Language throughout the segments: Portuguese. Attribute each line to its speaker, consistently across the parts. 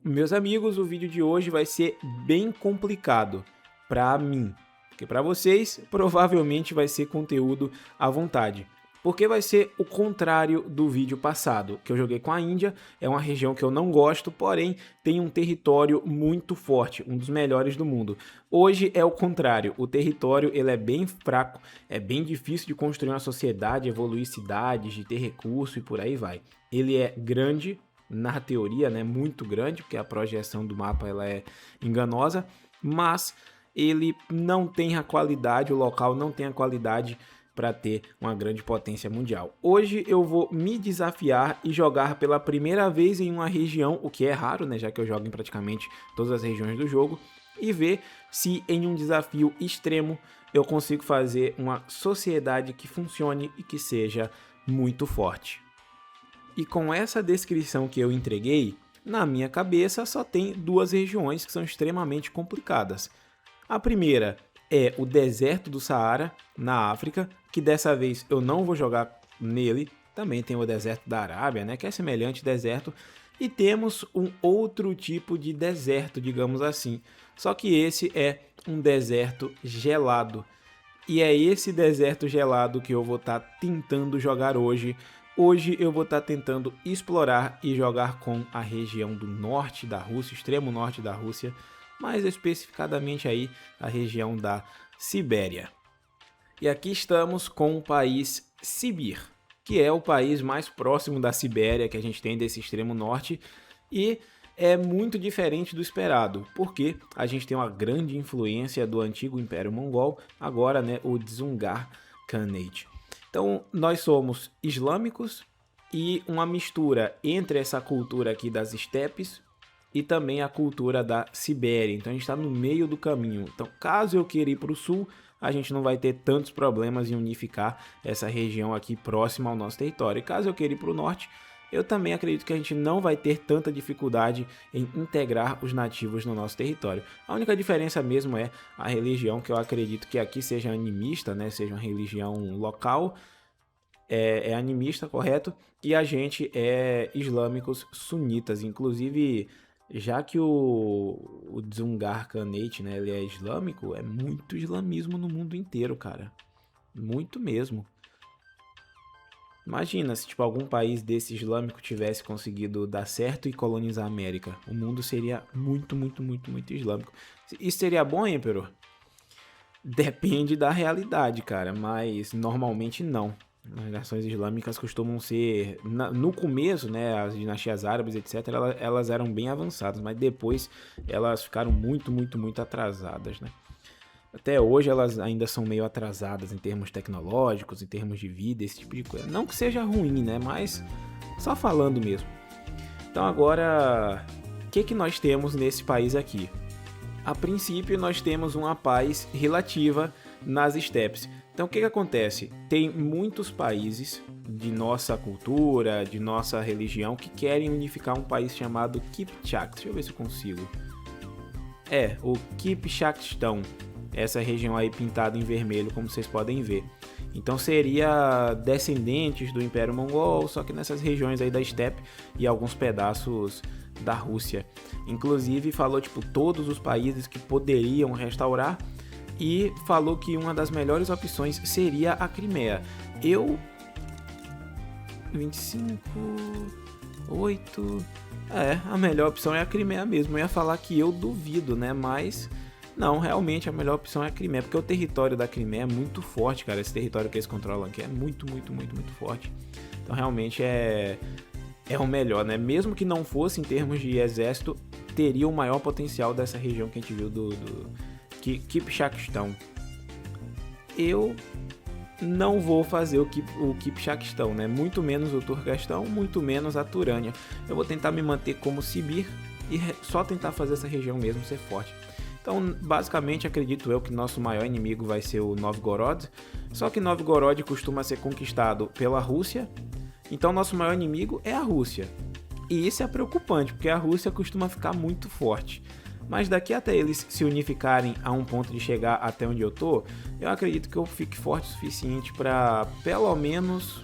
Speaker 1: Meus amigos, o vídeo de hoje vai ser bem complicado para mim, porque para vocês provavelmente vai ser conteúdo à vontade. Porque vai ser o contrário do vídeo passado, que eu joguei com a Índia, é uma região que eu não gosto, porém tem um território muito forte, um dos melhores do mundo. Hoje é o contrário, o território ele é bem fraco, é bem difícil de construir uma sociedade, evoluir cidades, de ter recurso e por aí vai. Ele é grande, na teoria, né, muito grande, porque a projeção do mapa ela é enganosa, mas ele não tem a qualidade, o local não tem a qualidade para ter uma grande potência mundial. Hoje eu vou me desafiar e jogar pela primeira vez em uma região, o que é raro, né, já que eu jogo em praticamente todas as regiões do jogo, e ver se em um desafio extremo eu consigo fazer uma sociedade que funcione e que seja muito forte. E com essa descrição que eu entreguei, na minha cabeça só tem duas regiões que são extremamente complicadas. A primeira é o deserto do Saara, na África, que dessa vez eu não vou jogar nele. Também tem o deserto da Arábia, né, que é semelhante ao deserto. E temos um outro tipo de deserto, digamos assim. Só que esse é um deserto gelado. E é esse deserto gelado que eu vou estar tentando jogar hoje. Hoje eu vou estar tentando explorar e jogar com a região do norte da Rússia, extremo norte da Rússia, mais especificadamente aí a região da Sibéria. E aqui estamos com o país Sibir, que é o país mais próximo da Sibéria que a gente tem desse extremo norte e é muito diferente do esperado, porque a gente tem uma grande influência do antigo Império Mongol, agora, né, o Dzungar Khanate. Então, nós somos islâmicos e uma mistura entre essa cultura aqui das estepes e também a cultura da Sibéria. Então a gente está no meio do caminho. Então, caso eu queira ir para o sul, a gente não vai ter tantos problemas em unificar essa região aqui próxima ao nosso território. E caso eu queira ir para o norte, eu também acredito que a gente não vai ter tanta dificuldade em integrar os nativos no nosso território. A única diferença mesmo é a religião, que eu acredito que aqui seja animista, né? Seja uma religião local, é animista, correto? E a gente é islâmicos sunitas, inclusive. Já que o Dzungar Khanate, né, ele é islâmico, é muito islamismo no mundo inteiro, cara. Muito mesmo. Imagina se tipo, algum país desse islâmico tivesse conseguido dar certo e colonizar a América. O mundo seria muito, muito, muito, muito islâmico. Isso seria bom, Emperor? Depende da realidade, cara, mas normalmente não. As nações islâmicas costumam ser, no começo, né, as dinastias árabes, etc., elas eram bem avançadas, mas depois elas ficaram muito, muito, muito atrasadas, né? Até hoje elas ainda são meio atrasadas em termos tecnológicos, em termos de vida, esse tipo de coisa. Não que seja ruim, né, mas só falando mesmo. Então agora, o que nós temos nesse país aqui? A princípio nós temos uma paz relativa nas estepes. Então o que acontece? Tem muitos países de nossa cultura, de nossa religião, que querem unificar um país chamado Kipchak. Deixa eu ver se eu consigo. O Kipchakistão. Essa região aí pintada em vermelho, como vocês podem ver. Então seria descendentes do Império Mongol, só que nessas regiões aí da estepe e alguns pedaços da Rússia. Inclusive falou tipo todos os países que poderiam restaurar e falou que uma das melhores opções seria a Crimeia. 25, 8... a melhor opção é a Crimeia mesmo. Eu ia falar que eu duvido, né? Mas não, realmente a melhor opção é a Crimeia, porque o território da Crimeia é muito forte, cara. Esse território que eles controlam aqui é muito, muito, muito, muito forte. Então realmente é o melhor, né? Mesmo que não fosse em termos de exército, teria o maior potencial dessa região que a gente viu do Kipchakistão. Eu não vou fazer o Kipchakistão, né? Muito menos o Turquestão, muito menos a Turânia. Eu vou tentar me manter como Sibir e só tentar fazer essa região mesmo ser forte. Então, basicamente, acredito eu que nosso maior inimigo vai ser o Novgorod. Só que Novgorod costuma ser conquistado pela Rússia. Então, nosso maior inimigo é a Rússia. E isso é preocupante, porque a Rússia costuma ficar muito forte. Mas daqui até eles se unificarem a um ponto de chegar até onde eu tô, eu acredito que eu fique forte o suficiente para, pelo menos,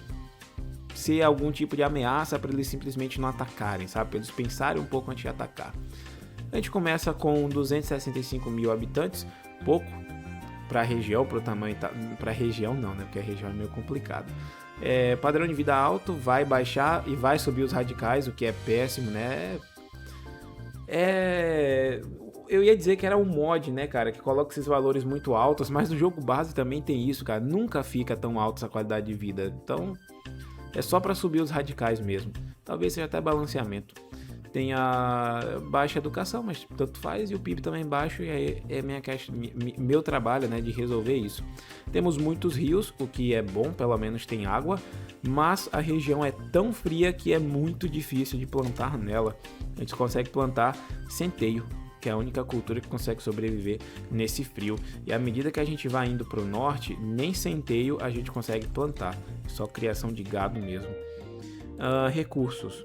Speaker 1: ser algum tipo de ameaça para eles simplesmente não atacarem, sabe? Para eles pensarem um pouco antes de atacar. A gente começa com 265 mil habitantes, pouco para a região, para o tamanho, para a região não, né? Porque a região é meio complicado. Padrão de vida alto, vai baixar e vai subir os radicais, o que é péssimo, né? Eu ia dizer que era um mod, né, cara, que coloca esses valores muito altos, mas no jogo base também tem isso, cara, nunca fica tão alta essa qualidade de vida, então é só pra subir os radicais mesmo, talvez seja até balanceamento. Tem a baixa educação, mas tanto faz, e o PIB também baixo, e aí é meu trabalho, né, de resolver isso. Temos muitos rios, o que é bom, pelo menos tem água, mas a região é tão fria que é muito difícil de plantar nela. A gente consegue plantar centeio, que é a única cultura que consegue sobreviver nesse frio. E à medida que a gente vai indo para o norte, nem centeio a gente consegue plantar, só criação de gado mesmo. Recursos.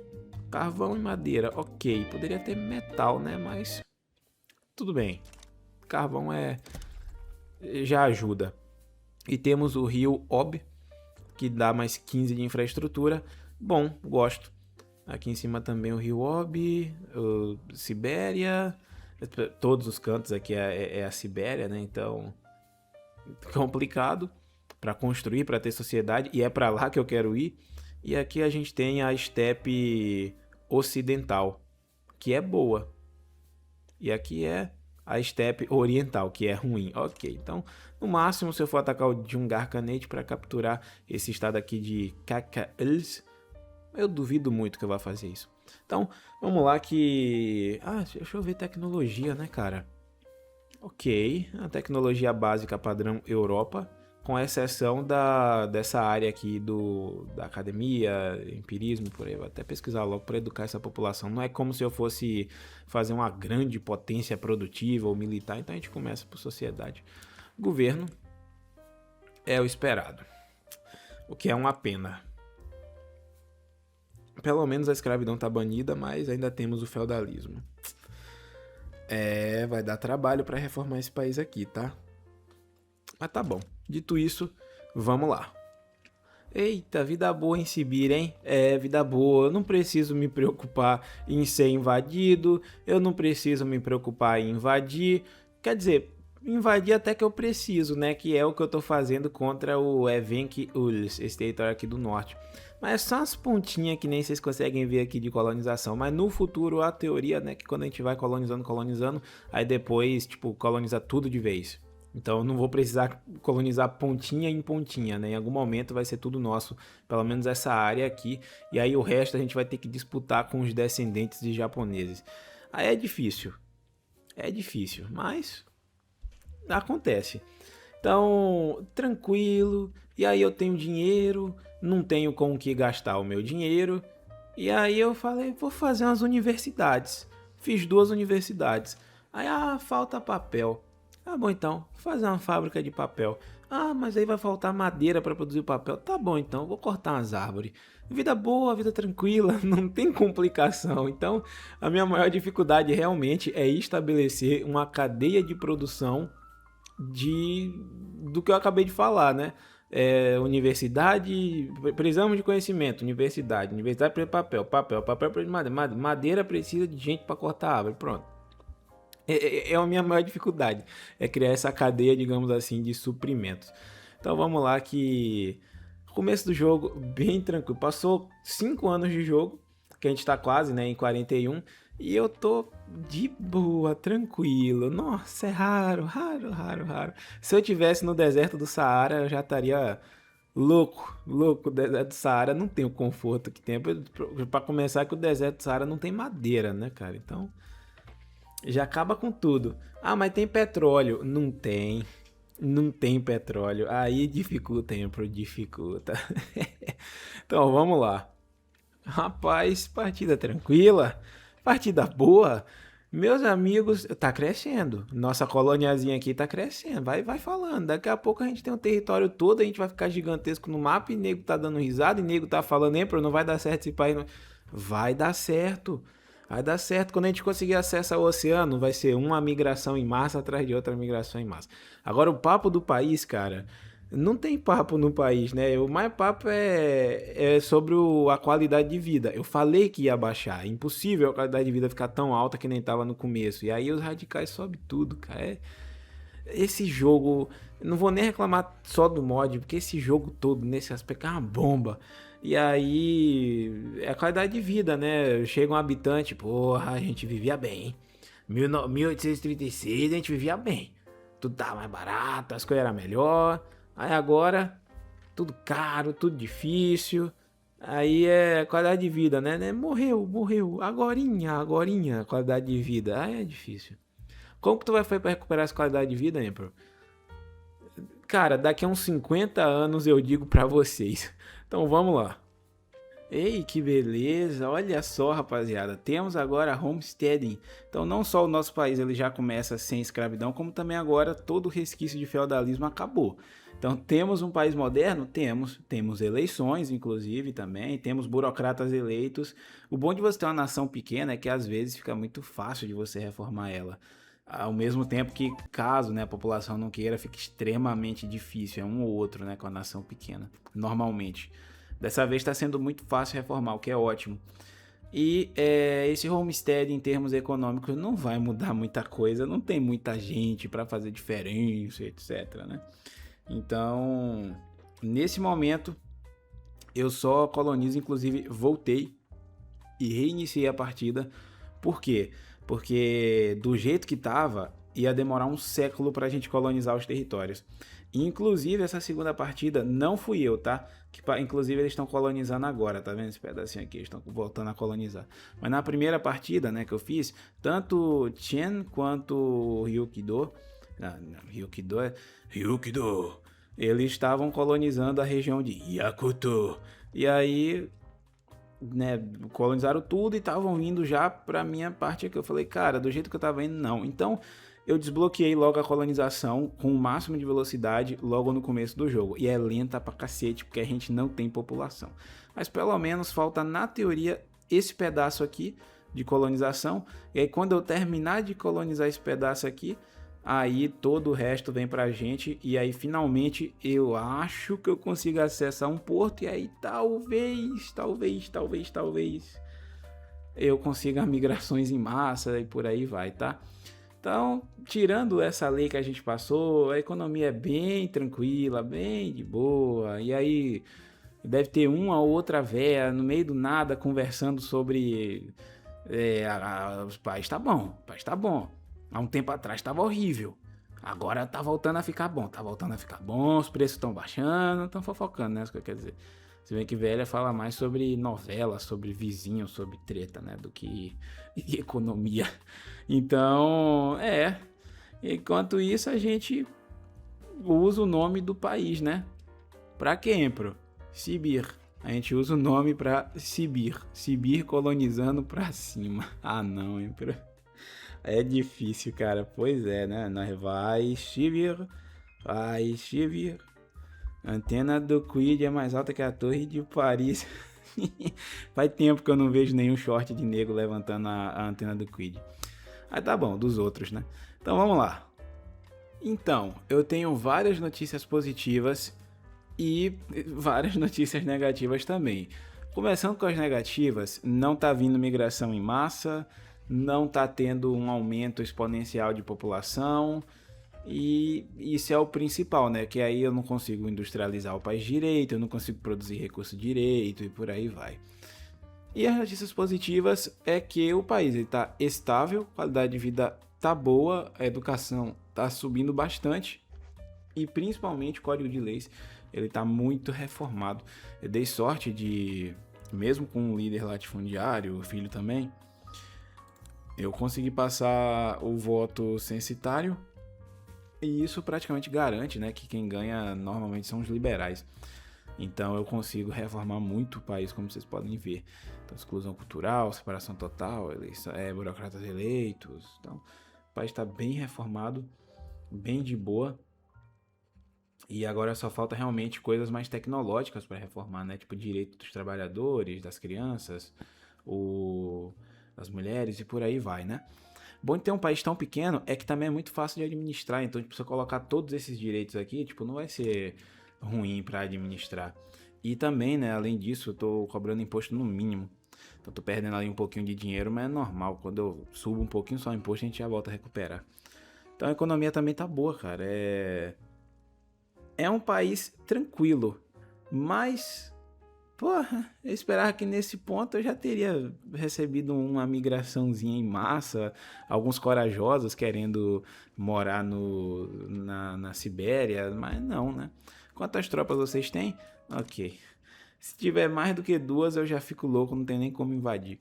Speaker 1: Carvão e madeira, ok. Poderia ter metal, né? Mas tudo bem. Carvão já ajuda. E temos o rio Ob, que dá mais 15 de infraestrutura. Bom, gosto. Aqui em cima também o rio Ob, Sibéria. Todos os cantos aqui é a Sibéria, né? Então, complicado para construir, para ter sociedade. E é para lá que eu quero ir. E aqui a gente tem a estepe ocidental, que é boa. E aqui é a estepe oriental, que é ruim. Ok, então, no máximo, se eu for atacar o Djungar Khanate para capturar esse estado aqui de Kakaels, eu duvido muito que eu vá fazer isso. Então, vamos lá que... deixa eu ver tecnologia, né, cara? Ok, a tecnologia básica padrão Europa, com exceção dessa área aqui da academia, empirismo, por aí. Vou até pesquisar logo para educar essa população. Não é como se eu fosse fazer uma grande potência produtiva ou militar, então a gente começa por sociedade. Governo é o esperado, o que é uma pena. Pelo menos a escravidão está banida, mas ainda temos o feudalismo. Vai dar trabalho para reformar esse país aqui, tá? Mas tá bom. Dito isso, vamos lá. Eita, vida boa em Sibir, hein? Vida boa. Eu não preciso me preocupar em ser invadido. Eu não preciso me preocupar em invadir. Quer dizer, invadir até que eu preciso, né? Que é o que eu tô fazendo contra o Evenk Uls, esse território aqui do norte. Mas é só as pontinhas que nem vocês conseguem ver aqui de colonização. Mas no futuro, a teoria, né? Que quando a gente vai colonizando, aí depois, coloniza tudo de vez. Então eu não vou precisar colonizar pontinha em pontinha, né? Em algum momento vai ser tudo nosso, pelo menos essa área aqui. E aí o resto a gente vai ter que disputar com os descendentes de japoneses. Aí é difícil, mas acontece. Então, tranquilo. E aí eu tenho dinheiro, não tenho com o que gastar o meu dinheiro. E aí eu falei, vou fazer umas universidades. Fiz 2 universidades. Aí, falta papel. Bom, então, vou fazer uma fábrica de papel. Mas aí vai faltar madeira para produzir o papel. Tá bom, então, vou cortar umas árvores. Vida boa, vida tranquila, não tem complicação. Então, a minha maior dificuldade realmente é estabelecer uma cadeia de produção do que eu acabei de falar, né? Universidade, precisamos de conhecimento. Universidade precisa de papel precisa de madeira. Madeira precisa de gente para cortar árvore. Pronto. É a minha maior dificuldade, é criar essa cadeia, digamos assim, de suprimentos. Então vamos lá que... Começo do jogo, bem tranquilo. Passou 5 anos de jogo, que a gente tá quase, né, em 41. E eu tô de boa, tranquilo. Nossa, é raro. Se eu tivesse no deserto do Saara, eu já estaria louco. O deserto do Saara não tem o conforto que tem. Pra começar, que o deserto do Saara não tem madeira, né, cara? Então... já acaba com tudo. Mas tem petróleo. Não tem petróleo. Aí dificulta. Então, vamos lá. Rapaz, partida tranquila. Partida boa. Meus amigos, tá crescendo. Nossa coloniazinha aqui tá crescendo. Vai falando. Daqui a pouco a gente tem um território todo. A gente vai ficar gigantesco no mapa. E nego tá dando risada. E nego tá falando, não vai dar certo esse país. Não. Vai dar certo. Vai dar certo. Quando a gente conseguir acesso ao oceano, vai ser uma migração em massa atrás de outra migração em massa. Agora, o papo do país, cara, Não tem papo no país, né? O mais papo é sobre a qualidade de vida. Eu falei que ia baixar. É impossível a qualidade de vida ficar tão alta que nem tava no começo. E aí os radicais sobem tudo, cara. Esse jogo, eu não vou nem reclamar só do mod, porque esse jogo todo, nesse aspecto, é uma bomba. E aí, é a qualidade de vida, né? Chega um habitante, porra, a gente vivia bem, hein? 1836 a gente vivia bem. Tudo tava mais barato, as coisas eram melhor. Aí agora, tudo caro, tudo difícil. Aí é qualidade de vida, né? Morreu. Agorinha, qualidade de vida. Aí é difícil. Como que tu vai fazer pra recuperar essa qualidade de vida, Emperor? Cara, daqui a uns 50 anos eu digo pra vocês. Então vamos lá. Ei, que beleza! Olha só, rapaziada. Temos agora homesteading. Então não só o nosso país ele já começa sem escravidão, como também agora todo o resquício de feudalismo acabou. Então temos um país moderno? Temos eleições, inclusive, também. Temos burocratas eleitos. O bom de você ter uma nação pequena é que às vezes fica muito fácil de você reformar ela. Ao mesmo tempo que, caso, né, a população não queira, fica extremamente difícil. É um ou outro, né, com a nação pequena, normalmente. Dessa vez está sendo muito fácil reformar, o que é ótimo. E esse homestead, em termos econômicos, não vai mudar muita coisa. Não tem muita gente para fazer diferença, etc, né? Então, nesse momento, eu só colonizo, inclusive, voltei e reiniciei a partida. Por quê? Porque do jeito que tava, ia demorar um século pra gente colonizar os territórios. Inclusive, essa segunda partida não fui eu, tá? Inclusive, eles estão colonizando agora, tá vendo esse pedacinho aqui? Eles estão voltando a colonizar. Mas na primeira partida, né, que eu fiz, tanto Chen quanto Ryukido, Ryukido, eles estavam colonizando a região de Yakuto. E aí, né, colonizaram tudo e estavam indo já pra minha parte aqui. Eu falei, cara, do jeito que eu tava indo, não. Então, eu desbloqueei logo a colonização com o máximo de velocidade logo no começo do jogo. E é lenta pra cacete, porque a gente não tem população. Mas pelo menos falta, na teoria, esse pedaço aqui de colonização. E aí, quando eu terminar de colonizar esse pedaço aqui, aí todo o resto vem pra gente. E aí, finalmente, eu acho que eu consigo acessar um porto. E aí, talvez, eu consiga migrações em massa e por aí vai, tá? Então, tirando essa lei que a gente passou, a economia é bem tranquila, bem de boa. E aí, deve ter uma ou outra véia no meio do nada conversando sobre os pais tá bom, pais tá bom. Há um tempo atrás estava horrível. Agora tá voltando a ficar bom, os preços estão baixando, estão fofocando, né? Isso que eu quero dizer. Se bem que velha fala mais sobre novela, sobre vizinho, sobre treta, né? Do que economia. Então, enquanto isso a gente usa o nome do país, né? Pra quê, Empro? Sibir. A gente usa o nome pra Sibir. Sibir colonizando pra cima. Ah, não, Empro. É difícil, cara. Pois é, né? Nós vai Sibir. A antena do Quid é mais alta que a torre de Paris. Faz tempo que eu não vejo nenhum short de negro levantando a antena do Quid. Aí tá bom, dos outros, né? Então vamos lá. Então, eu tenho várias notícias positivas e várias notícias negativas também. Começando com as negativas, não tá vindo migração em massa, não tá tendo um aumento exponencial de população, e isso é o principal, né? Que aí eu não consigo industrializar o país direito, eu não consigo produzir recurso direito e por aí vai. E as notícias positivas é que o país está estável, a qualidade de vida tá boa, a educação tá subindo bastante e principalmente o Código de Leis ele tá muito reformado. Eu dei sorte de, mesmo com um líder latifundiário, o filho também, eu consegui passar o voto censitário e isso praticamente garante, né, que quem ganha normalmente são os liberais. Então eu consigo reformar muito o país, como vocês podem ver. Então, exclusão cultural, separação total, burocratas eleitos. Então, o país está bem reformado, bem de boa. E agora só falta realmente coisas mais tecnológicas para reformar, né? Tipo direito dos trabalhadores, das crianças, das mulheres e por aí vai, né? bom de ter um país tão pequeno é que também é muito fácil de administrar. Então, tipo, se eu colocar todos esses direitos aqui, tipo, não vai ser ruim para administrar. E também, né, além disso, eu tô cobrando imposto no mínimo. Então, tô perdendo ali um pouquinho de dinheiro, mas é normal. Quando eu subo um pouquinho só o imposto, a gente já volta a recuperar. Então, a economia também tá boa, cara. É um país tranquilo, mas, porra, eu esperava que nesse ponto eu já teria recebido uma migraçãozinha em massa, alguns corajosos querendo morar na Sibéria, mas não, né? Quantas tropas vocês têm? Ok. Se tiver mais do que duas, eu já fico louco, não tem nem como invadir.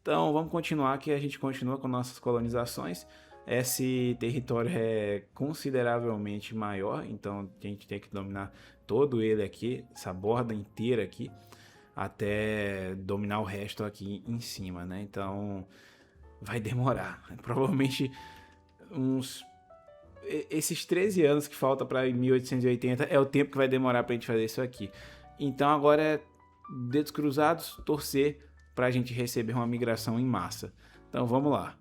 Speaker 1: Então, vamos continuar que a gente continua com nossas colonizações. Esse território é consideravelmente maior, então a gente tem que dominar todo ele aqui, essa borda inteira aqui, até dominar o resto aqui em cima, né? Então vai demorar. Provavelmente uns. Esses 13 anos que falta para 1880 é o tempo que vai demorar para a gente fazer isso aqui. Então agora é dedos cruzados, torcer para a gente receber uma migração em massa. Então vamos lá.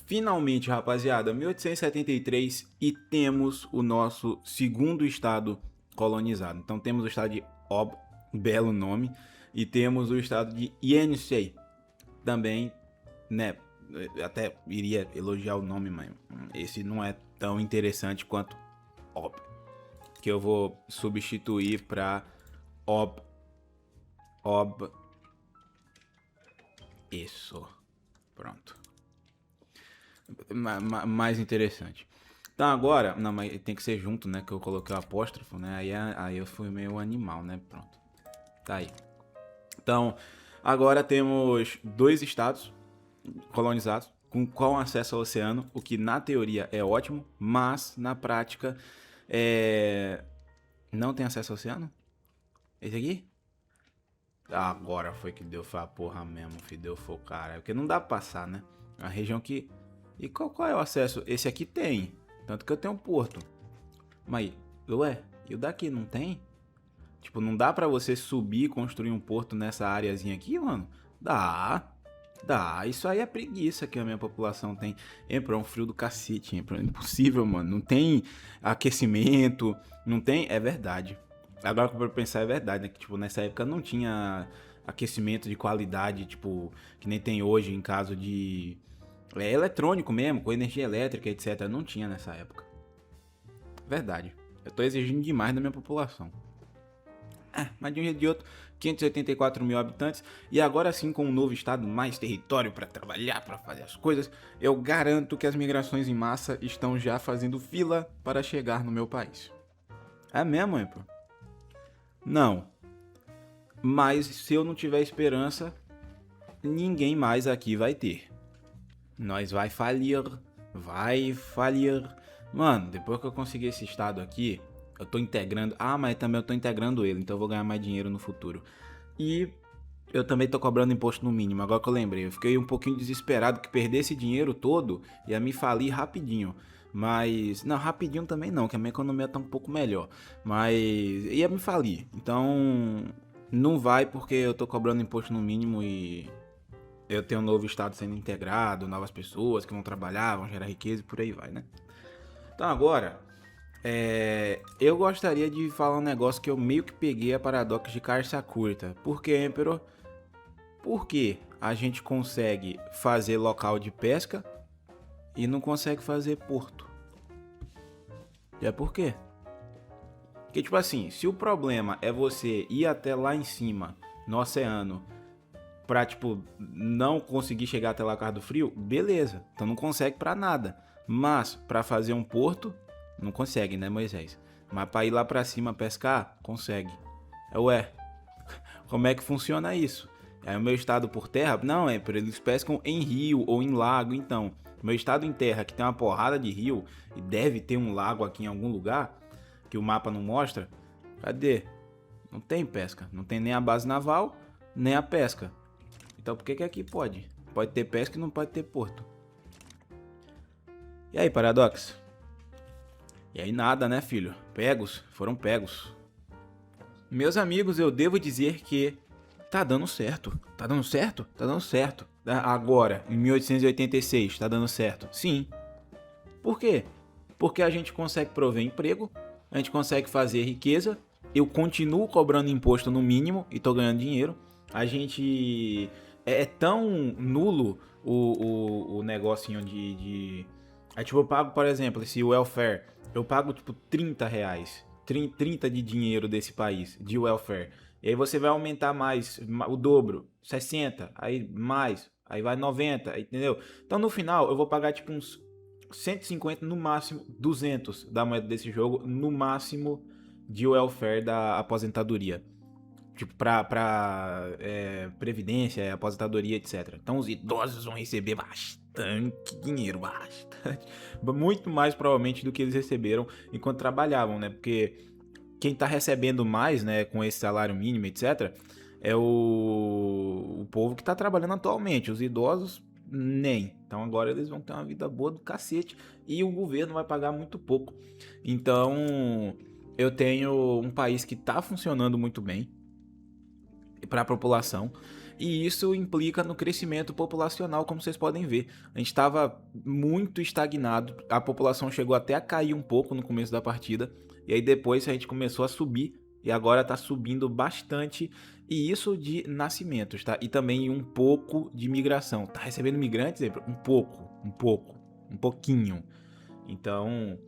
Speaker 1: Finalmente, rapaziada, 1873 e temos o nosso segundo estado colonizado. Então temos o estado de Ob, belo nome, e temos o estado de Yenisei, também, né, até iria elogiar o nome, mas esse não é tão interessante quanto Ob, que eu vou substituir para Ob, isso, pronto. Mais interessante. Então agora, não, mas tem que ser junto, né? Que eu coloquei o apóstrofo, né? Aí eu fui meio animal, né? Pronto. Tá aí. Então, agora temos 2 estados colonizados com acesso ao oceano, o que na teoria é ótimo, mas na prática não tem acesso ao oceano? Esse aqui? Agora foi que deu a porra mesmo, filho. Deu foi, cara. Porque não dá pra passar, né? A região que... E qual é o acesso? Esse aqui tem. Tanto que eu tenho um porto. Mas, ué, e o daqui não tem? Tipo, não dá pra você subir e construir um porto nessa areazinha aqui, mano? Dá. Dá. Isso aí é preguiça que a minha população tem. É um frio do cacete. É impossível, mano. Não tem aquecimento. Não tem... É verdade. Agora que eu vou pensar, é verdade, né? Que, tipo, nessa época não tinha aquecimento de qualidade, tipo, que nem tem hoje em caso de... eletrônico mesmo, com energia elétrica, etc. Não tinha nessa época. Verdade. Eu tô exigindo demais da minha população. Mas de um jeito ou de outro, 584 mil habitantes. E agora sim, com um novo estado, mais território para trabalhar, para fazer as coisas, eu garanto que as migrações em massa estão já fazendo fila para chegar no meu país. É mesmo, hein, pô? Não. Mas se eu não tiver esperança, ninguém mais aqui vai ter. Nós vai falir. Vai falir. Mano, depois que eu conseguir esse estado aqui, eu tô integrando... mas também eu tô integrando ele, então eu vou ganhar mais dinheiro no futuro. E eu também tô cobrando imposto no mínimo, agora que eu lembrei. Eu fiquei um pouquinho desesperado que perder esse dinheiro todo ia me falir rapidinho. Mas... Não, rapidinho também não, que a minha economia tá um pouco melhor. Mas... ia me falir. Então... não vai porque eu tô cobrando imposto no mínimo e... eu tenho um novo estado sendo integrado, novas pessoas que vão trabalhar, vão gerar riqueza e por aí vai, né? Então agora... eu gostaria de falar um negócio que eu meio que peguei a paradoxa de carça curta. Por que, Emperor? Porque a gente consegue fazer local de pesca e não consegue fazer porto. E é por quê? Porque, tipo assim, se o problema é você ir até lá em cima, no oceano, pra, tipo, não conseguir chegar até lá por causa do frio, beleza. Então não consegue pra nada. Mas, pra fazer um porto, não consegue, né, Moisés? Mas pra ir lá pra cima pescar, consegue. Ué, como é que funciona isso? É o meu estado por terra? Não, eles pescam em rio ou em lago, então. Meu estado em terra, que tem uma porrada de rio, e deve ter um lago aqui em algum lugar, que o mapa não mostra, cadê? Não tem pesca. Não tem nem a base naval, nem a pesca. Então por que aqui pode? Pode ter pesca e não pode ter porto. E aí, Paradox? E aí nada, né, filho? Pegos, foram pegos. Meus amigos, eu devo dizer que Tá dando certo. Tá dando certo? Tá dando certo. Agora, em 1886, tá dando certo? Sim. Por quê? Porque a gente consegue prover emprego, a gente consegue fazer riqueza, eu continuo cobrando imposto no mínimo e tô ganhando dinheiro. A gente... É tão nulo o negocinho Aí, tipo, eu pago, por exemplo, esse welfare. Eu pago, tipo, R$ 30. 30 de dinheiro desse país, de welfare. E aí você vai aumentar mais, o dobro, 60, aí mais, aí vai 90, entendeu? Então no final eu vou pagar tipo uns 150, no máximo 200 da moeda desse jogo, no máximo de welfare da aposentadoria. Tipo, previdência, aposentadoria, etc. Então os idosos vão receber bastante dinheiro, bastante. Muito mais provavelmente do que eles receberam enquanto trabalhavam, né? Porque quem tá recebendo mais, né, com esse salário mínimo, etc., é o povo que tá trabalhando atualmente. Os idosos, nem. Então agora eles vão ter uma vida boa do cacete e o governo vai pagar muito pouco. Então eu tenho um país que tá funcionando muito bem para a população. E isso implica no crescimento populacional, como vocês podem ver. A gente estava muito estagnado, a população chegou até a cair um pouco no começo da partida, e aí depois a gente começou a subir, e agora está subindo bastante, e isso de nascimentos, tá? E também um pouco de migração. Tá recebendo migrantes? Um pouquinho. Então,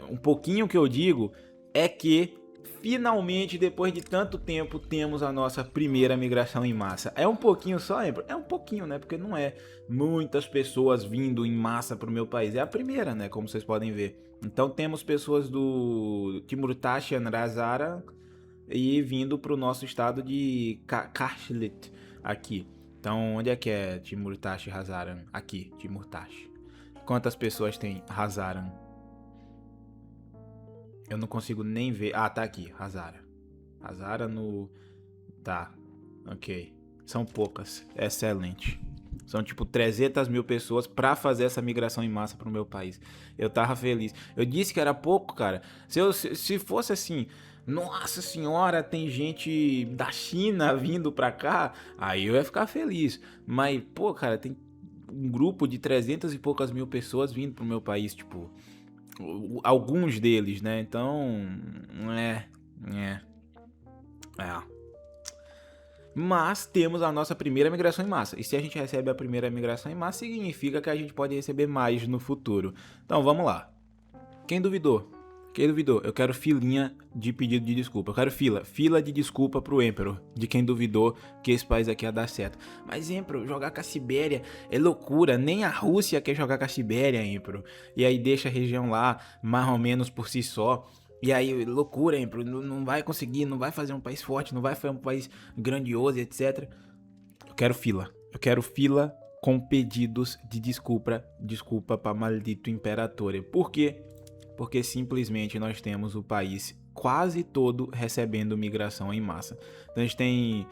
Speaker 1: um pouquinho que eu digo é que finalmente, depois de tanto tempo, temos a nossa primeira migração em massa. É um pouquinho só, é um pouquinho, né? Porque não é muitas pessoas vindo em massa para o meu país. É a primeira, né? Como vocês podem ver. Então temos pessoas do Timur-Tashan Hazara e vindo para o nosso estado de Karshlit, aqui. Então, onde é que é Timur-Tash Hazaran? Aqui, Timur-Tash. Quantas pessoas tem Hazaran? Eu não consigo nem ver. Ah, tá aqui, Hazara. Hazara no... Tá, ok. São poucas, excelente. São tipo 300 mil pessoas pra fazer essa migração em massa pro meu país. Eu tava feliz. Eu disse que era pouco, cara. Se fosse assim, nossa senhora, tem gente da China vindo pra cá, aí eu ia ficar feliz. Mas, pô, cara, tem um grupo de 300 e poucas mil pessoas vindo pro meu país, tipo... Alguns deles, né? Então, é. Mas temos a nossa primeira migração em massa. E se a gente recebe a primeira migração em massa, significa que a gente pode receber mais no futuro. Então vamos lá. Quem duvidou? Quem duvidou? Eu quero filinha de pedido de desculpa. Eu quero fila de desculpa pro Emperor, de quem duvidou que esse país aqui ia dar certo. Mas, Emperor, jogar com a Sibéria é loucura. Nem a Rússia quer jogar com a Sibéria, Emperor. E aí deixa a região lá, mais ou menos por si só. E aí, loucura, Emperor. Não vai conseguir, não vai fazer um país forte, não vai fazer um país grandioso, etc. Eu quero fila. Eu quero fila com pedidos de desculpa para maldito Imperatore. Por quê? Porque simplesmente nós temos o país quase todo recebendo migração em massa. Então a gente tem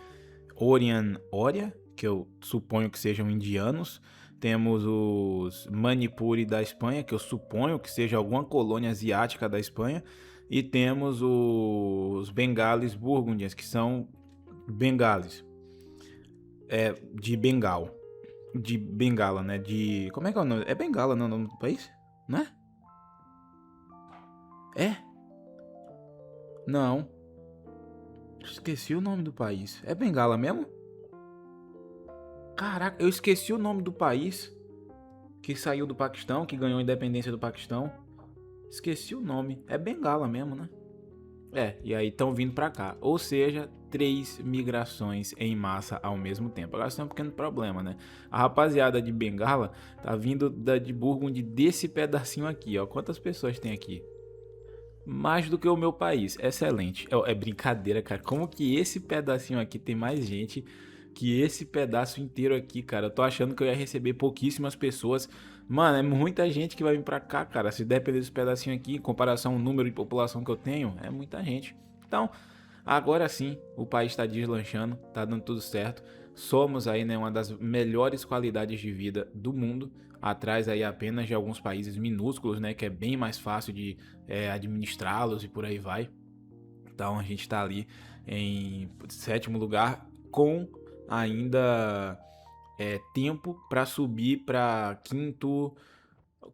Speaker 1: Oria, que eu suponho que sejam indianos. Temos os Manipuri da Espanha, que eu suponho que seja alguma colônia asiática da Espanha. E temos os Bengalis Burgundians, que são Bengalis. De Bengal. De Bengala, né? De... Como é que é o nome? É Bengala, não, o nome do país? Não é? É? Não. Esqueci o nome do país. É Bengala mesmo? Caraca, eu esqueci o nome do país que saiu do Paquistão, que ganhou a independência do Paquistão. Esqueci o nome. É Bengala mesmo, né? E aí estão vindo pra cá. Ou seja, 3 migrações em massa ao mesmo tempo. Agora tem um pequeno problema, né? A rapaziada de Bengala tá vindo de Burgundy desse pedacinho aqui, ó. Quantas pessoas tem aqui? Mais do que o meu país. Excelente. É brincadeira, cara. Como que esse pedacinho aqui tem mais gente que esse pedaço inteiro aqui, cara? Eu tô achando que eu ia receber pouquíssimas pessoas. Mano, é muita gente que vai vir pra cá, cara. Se depender desse pedacinho aqui, em comparação ao número de população que eu tenho, é muita gente. Então, agora sim, o país tá deslanchando, tá dando tudo certo. Somos aí, né, uma das melhores qualidades de vida do mundo, atrás aí apenas de alguns países minúsculos, né, que é bem mais fácil de administrá-los e por aí vai. Então a gente tá ali em sétimo lugar, com ainda tempo para subir para quinto,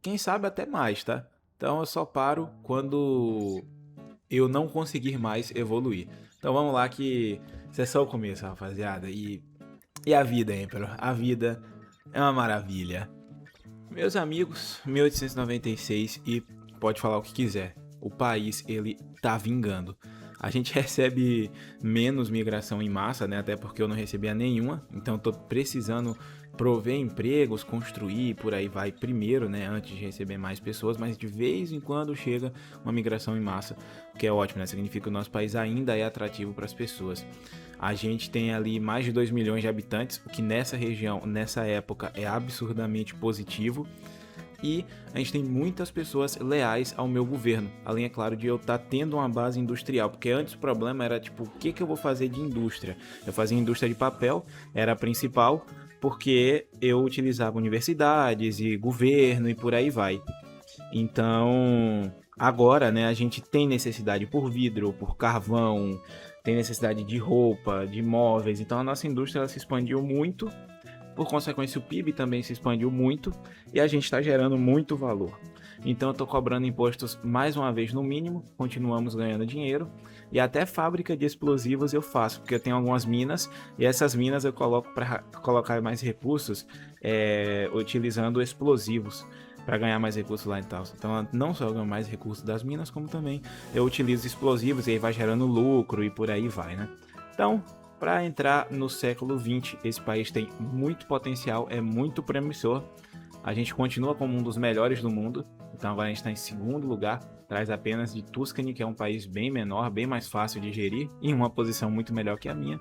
Speaker 1: quem sabe até mais, tá? Então eu só paro quando eu não conseguir mais evoluir. Então vamos lá que isso é só o começo, rapaziada. E a vida, Emperor? A vida é uma maravilha. Meus amigos, 1896 e pode falar o que quiser. O país, ele tá vingando. A gente recebe menos migração em massa, né? Até porque eu não recebia nenhuma. Então eu tô precisando prover empregos, construir, por aí vai primeiro, né? Antes de receber mais pessoas. Mas de vez em quando chega uma migração em massa, o que é ótimo, né? Significa que o nosso país ainda é atrativo para as pessoas. A gente tem ali mais de 2 milhões de habitantes, o que nessa região, nessa época, é absurdamente positivo. E a gente tem muitas pessoas leais ao meu governo, além, é claro, de eu estar tendo uma base industrial, porque antes o problema era, tipo, o que eu vou fazer de indústria? Eu fazia indústria de papel, era a principal, porque eu utilizava universidades e governo e por aí vai. Então, agora, né, a gente tem necessidade por vidro, por carvão, tem necessidade de roupa, de móveis, então a nossa indústria ela se expandiu muito. Por consequência, o PIB também se expandiu muito e a gente está gerando muito valor. Então, eu estou cobrando impostos mais uma vez no mínimo, continuamos ganhando dinheiro e até fábrica de explosivos eu faço, porque eu tenho algumas minas e essas minas eu coloco para colocar mais recursos utilizando explosivos para ganhar mais recursos lá e tal. Então, não só eu ganho mais recursos das minas, como também eu utilizo explosivos e aí vai gerando lucro e por aí vai, né? Então, para entrar no século XX, esse país tem muito potencial, é muito promissor. A gente continua como um dos melhores do mundo, então agora a gente está em segundo lugar, atrás apenas de Tuscany, que é um país bem menor, bem mais fácil de gerir, em uma posição muito melhor que a minha.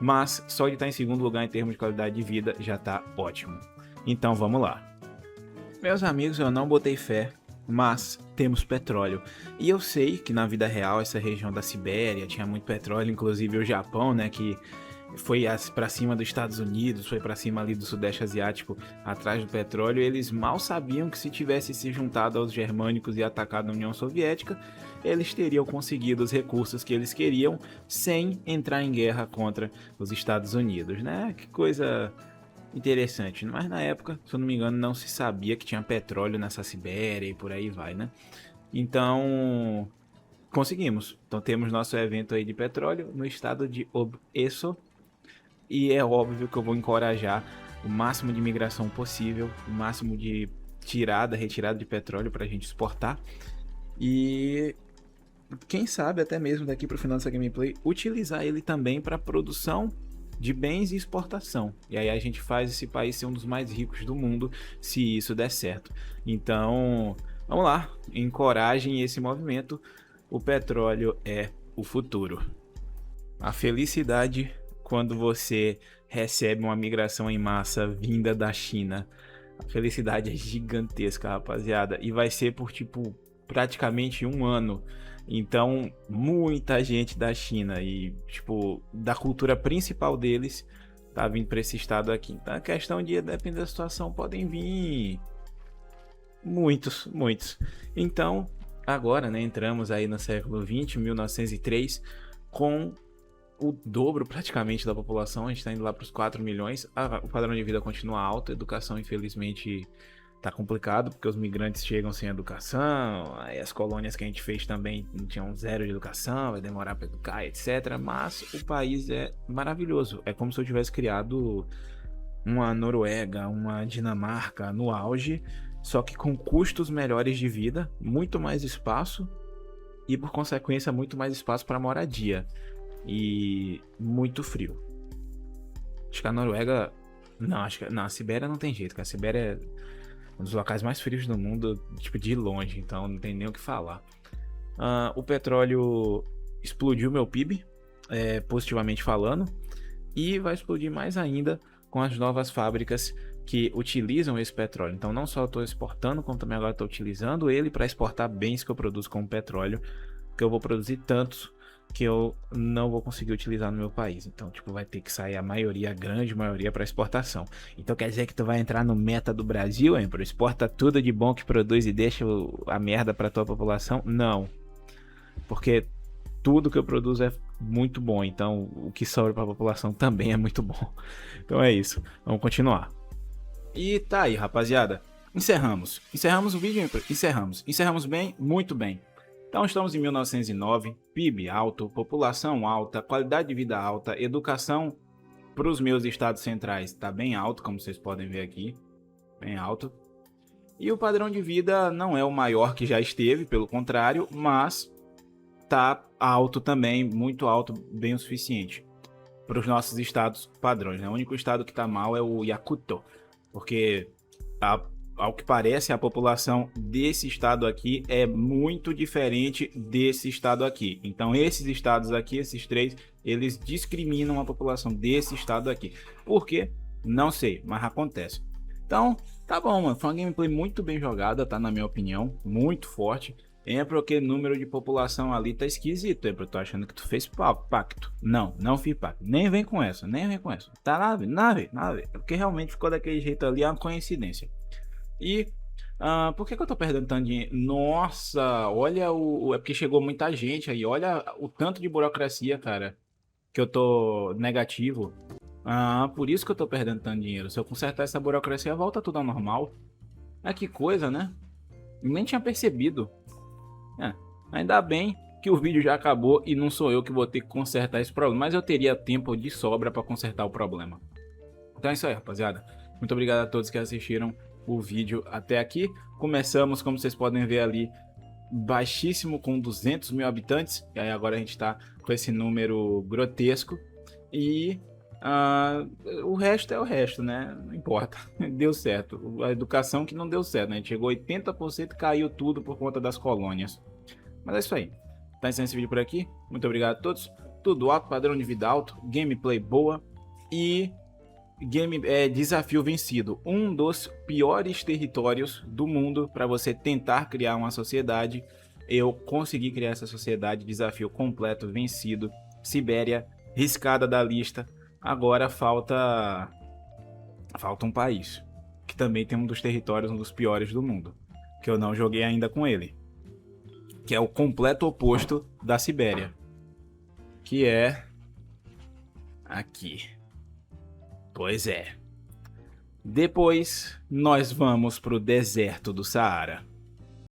Speaker 1: Mas só de estar em segundo lugar em termos de qualidade de vida já está ótimo. Então vamos lá. Meus amigos, eu não botei fé, mas temos petróleo. E eu sei que na vida real essa região da Sibéria tinha muito petróleo, inclusive o Japão, né, que foi para cima dos Estados Unidos, foi para cima ali do Sudeste Asiático atrás do petróleo. Eles mal sabiam que se tivesse se juntado aos germânicos e atacado a União Soviética, eles teriam conseguido os recursos que eles queriam sem entrar em guerra contra os Estados Unidos, né? Que coisa interessante, mas na época, se eu não me engano, não se sabia que tinha petróleo nessa Sibéria e por aí vai, né? Então, conseguimos. Então temos nosso evento aí de petróleo no estado de Odessa e é óbvio que eu vou encorajar o máximo de migração possível, o máximo de retirada de petróleo para a gente exportar e quem sabe até mesmo daqui para o final dessa gameplay utilizar ele também para produção de bens e exportação. E aí a gente faz esse país ser um dos mais ricos do mundo, se isso der certo. Então, vamos lá, encorajem esse movimento. O petróleo é o futuro. A felicidade quando você recebe uma migração em massa vinda da China. A felicidade é gigantesca, rapaziada. E vai ser por, tipo, praticamente um ano. Então, muita gente da China e, tipo, da cultura principal deles tá vindo para esse estado aqui. Então, a questão de, dependendo da situação, podem vir muitos. Então, agora, né, entramos aí no século XX, 1903, com o dobro praticamente da população. A gente tá indo lá para os 4 milhões. O padrão de vida continua alto, a educação, infelizmente, tá complicado, porque os migrantes chegam sem educação, aí as colônias que a gente fez também não tinham zero de educação, vai demorar para educar, etc. Mas o país é maravilhoso. É como se eu tivesse criado uma Noruega, uma Dinamarca no auge, só que com custos melhores de vida, muito mais espaço e, por consequência, muito mais espaço para moradia e muito frio. Acho que a Noruega... Não, a Sibéria não tem jeito, cara. A Sibéria é um dos locais mais frios do mundo, tipo, de longe, então não tem nem o que falar. O petróleo explodiu meu PIB, positivamente falando, e vai explodir mais ainda com as novas fábricas que utilizam esse petróleo. Então não só estou exportando, como também agora estou utilizando ele para exportar bens que eu produzo com petróleo, que eu vou produzir tantos que eu não vou conseguir utilizar no meu país. Então, tipo, vai ter que sair a grande maioria para exportação. Então quer dizer que tu vai entrar no meta do Brasil, hein? Exporta tudo de bom que produz e deixa a merda para tua população? Não. Porque tudo que eu produzo é muito bom. Então, o que sobra para a população também é muito bom. Então é isso. Vamos continuar. E tá aí, rapaziada. Encerramos o vídeo, encerramos bem, muito bem. Então estamos em 1909, PIB alto, população alta, qualidade de vida alta, educação para os meus estados centrais está bem alto, como vocês podem ver aqui, bem alto. E o padrão de vida não é o maior que já esteve, pelo contrário, mas tá alto também, muito alto, bem o suficiente para os nossos estados padrões, né? O único estado que está mal é o Yakuto, porque ao que parece a população desse estado aqui é muito diferente desse estado aqui. Então esses estados aqui, esses três, eles discriminam a população desse estado aqui. Por quê? Não sei, mas acontece. Então, tá bom, mano. Foi uma gameplay muito bem jogada, tá? Na minha opinião, muito forte. É porque o número de população ali tá esquisito. É porque eu tô achando que tu fez pacto. Não, não fiz pacto. Nem vem com essa, nem vem com essa. Tá nada. É porque realmente ficou daquele jeito ali, é uma coincidência. E por que eu tô perdendo tanto dinheiro? Nossa, olha é porque chegou muita gente aí. Olha o tanto de burocracia, cara, que eu tô negativo. Por isso que eu tô perdendo tanto dinheiro. Se eu consertar essa burocracia, volta tudo ao normal. Que coisa, né? Nem tinha percebido. Ainda bem que o vídeo já acabou e não sou eu que vou ter que consertar esse problema. Mas eu teria tempo de sobra para consertar o problema. Então é isso aí, rapaziada. Muito obrigado a todos que assistiram o vídeo até aqui. Começamos, como vocês podem ver ali, baixíssimo com 200 mil habitantes. E aí agora a gente está com esse número grotesco. E o resto é o resto, né? Não importa. Deu certo. A educação que não deu certo, né? A gente chegou a 80% e caiu tudo por conta das colônias. Mas é isso aí. Tá encerrando esse vídeo por aqui. Muito obrigado a todos. Tudo alto, padrão de vida alto, gameplay boa e desafio vencido. Um dos piores territórios do mundo para você tentar criar uma sociedade. Eu consegui criar essa sociedade. Desafio completo, vencido. Sibéria, riscada da lista. Agora falta um país que também tem um dos territórios, um dos piores do mundo, que eu não joguei ainda com ele, que é o completo oposto da Sibéria, que é aqui. Pois é. Depois nós vamos pro deserto do Saara.